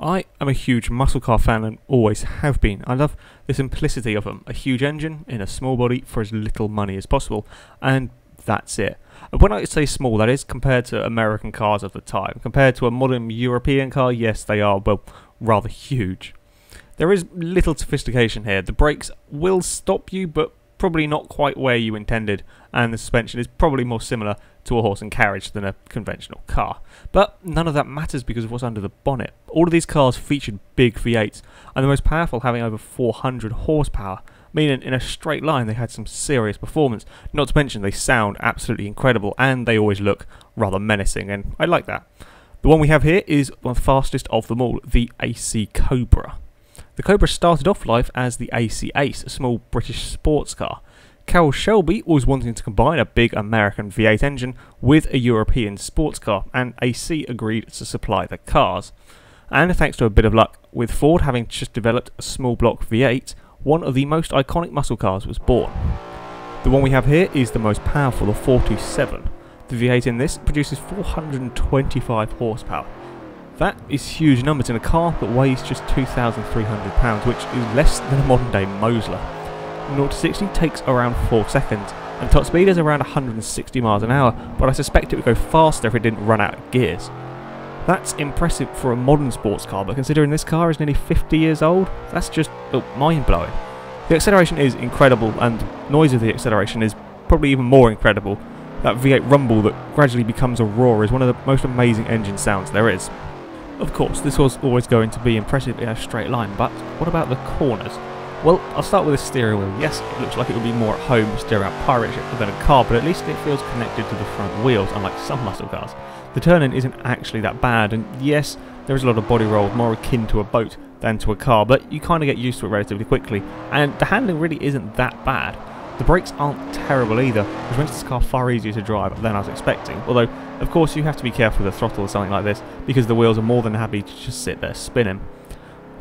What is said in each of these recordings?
I am a huge muscle car fan and always have been. I love the simplicity of them. A huge engine in a small body for as little money as possible, and that's it. When I say small, that is compared to American cars of the time. Compared to a modern European car, yes, they are, well, rather huge. There is little sophistication here. The brakes will stop you, but probably not quite where you intended, and the suspension is probably more similar to a horse and carriage than a conventional car. But none of that matters because of what's under the bonnet. All of these cars featured big V8s, and the most powerful having over 400 horsepower, meaning in a straight line they had some serious performance. Not to mention they sound absolutely incredible, and they always look rather menacing, and I like that. The one we have here is one of the fastest of them all, the Ac Cobra. The Cobra started off life as the AC Ace, a small British sports car. Carroll Shelby was wanting to combine a big American V8 engine with a European sports car, and AC agreed to supply the cars. And thanks to a bit of luck, with Ford having just developed a small block V8, one of the most iconic muscle cars was born. The one we have here is the most powerful, the 427. The V8 in this produces 425 horsepower. That is huge numbers in a car that weighs just 2,300 pounds, which is less than a modern day Mosler. 0 to 60 takes around 4 seconds, and top speed is around 160 miles an hour, but I suspect it would go faster if it didn't run out of gears. That's impressive for a modern sports car, but considering this car is nearly 50 years old, that's just mind-blowing. The acceleration is incredible, and the noise of the acceleration is probably even more incredible. That V8 rumble that gradually becomes a roar is one of the most amazing engine sounds there is. Of course, this was always going to be impressive in a straight line, but what about the corners? Well, I'll start with the steering wheel. Yes, it looks like it would be more at home steering out pirate ship than a car, but at least it feels connected to the front wheels, unlike some muscle cars. The turn-in isn't actually that bad, and yes, there is a lot of body roll, more akin to a boat than to a car, but you kind of get used to it relatively quickly, and the handling really isn't that bad. The brakes aren't terrible either, which makes this car far easier to drive than I was expecting, although of course you have to be careful with the throttle or something like this, because the wheels are more than happy to just sit there spinning.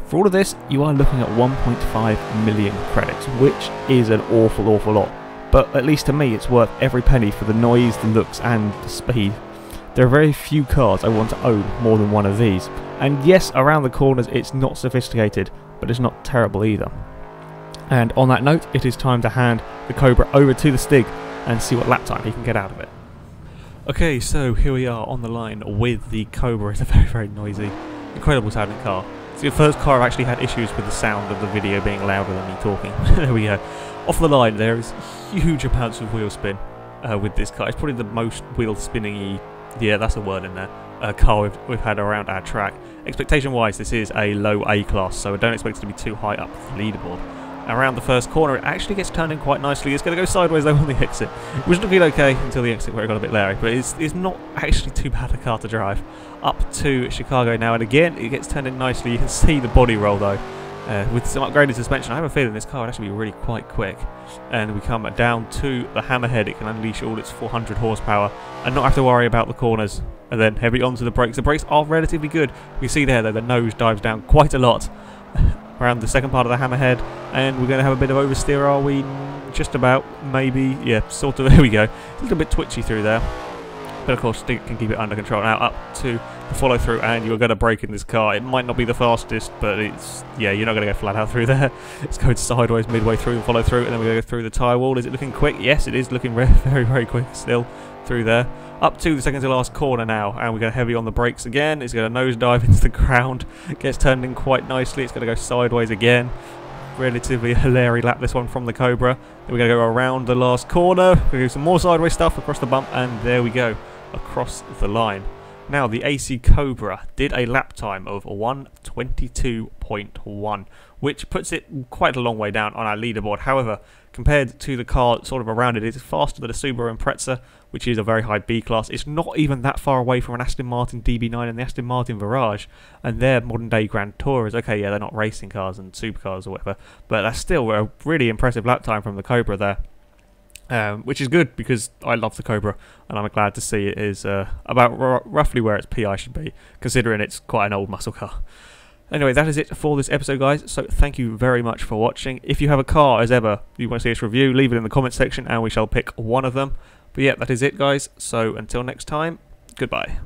For all of this, you are looking at 1.5 million credits, which is an awful lot, but at least to me it's worth every penny for the noise, the looks and the speed. There are very few cars I want to own more than one of these, and yes, around the corners it's not sophisticated, but it's not terrible either. And on that note, it is time to hand the Cobra over to the Stig and see what lap time he can get out of it. Okay, so here we are on the line with the Cobra. It's a very noisy, incredible sounding car. It's the first car I've actually had issues with the sound of the video being louder than me talking. There we go. Off the line, there is huge amounts of wheel spin with this car. It's probably the most wheel spinning-y, yeah, that's a word in there, car we've had around our track. Expectation-wise, this is a low A class, so I don't expect it to be too high up the leaderboard. Around the first corner, it actually gets turned in quite nicely. It's going to go sideways though on the exit, which was looking okay until the exit where it got a bit leery, but it's not actually too bad a car to drive. Up to Chicago now, and again it gets turned in nicely. You can see the body roll though. With some upgraded suspension, I have a feeling this car would actually be really quite quick. And we come down to the hammerhead. It can unleash all its 400 horsepower and not have to worry about the corners. And then heavy onto the brakes. The brakes are relatively good. You see there though, the nose dives down quite a lot around the second part of the hammerhead, and we're going to have a bit of oversteer, are we? Just about, maybe, yeah, sort of. There we go. It's a little bit twitchy through there, but of course Stig can keep it under control. Now up to the follow through, and you're going to brake in this car. It might not be the fastest, but it's, yeah, you're not going to go flat out through there. It's going sideways midway through the follow through, and then we're going to go through the tyre wall. Is it looking quick? Yes, it is looking very quick still through there. Up to the second to last corner now, and we're going heavy on the brakes again. It's going to nosedive into the ground. Gets turned in quite nicely. It's going to go sideways again. Relatively hilarious lap this one from the Cobra. Then we're going to go around the last corner. We're going to do some more sideways stuff across the bump, and there we go, across the line. Now, the AC Cobra did a lap time of 1:22.1, which puts it quite a long way down on our leaderboard. However, compared to the car sort of around it, it's faster than a Subaru Impreza, which is a very high B class. It's not even that far away from an Aston Martin DB9 and the Aston Martin Virage, and they're modern day Grand Tourers. Okay, yeah, they're not racing cars and supercars or whatever, but that's still a really impressive lap time from the Cobra there. Which is good because I love the Cobra, and I'm glad to see it is about roughly where its PI should be, considering it's quite an old muscle car. Anyway, that is it for this episode, guys, so thank you very much for watching. If you have a car, as ever, you want to see us review, leave it in the comments section and we shall pick one of them. But yeah, that is it, guys, so until next time, goodbye.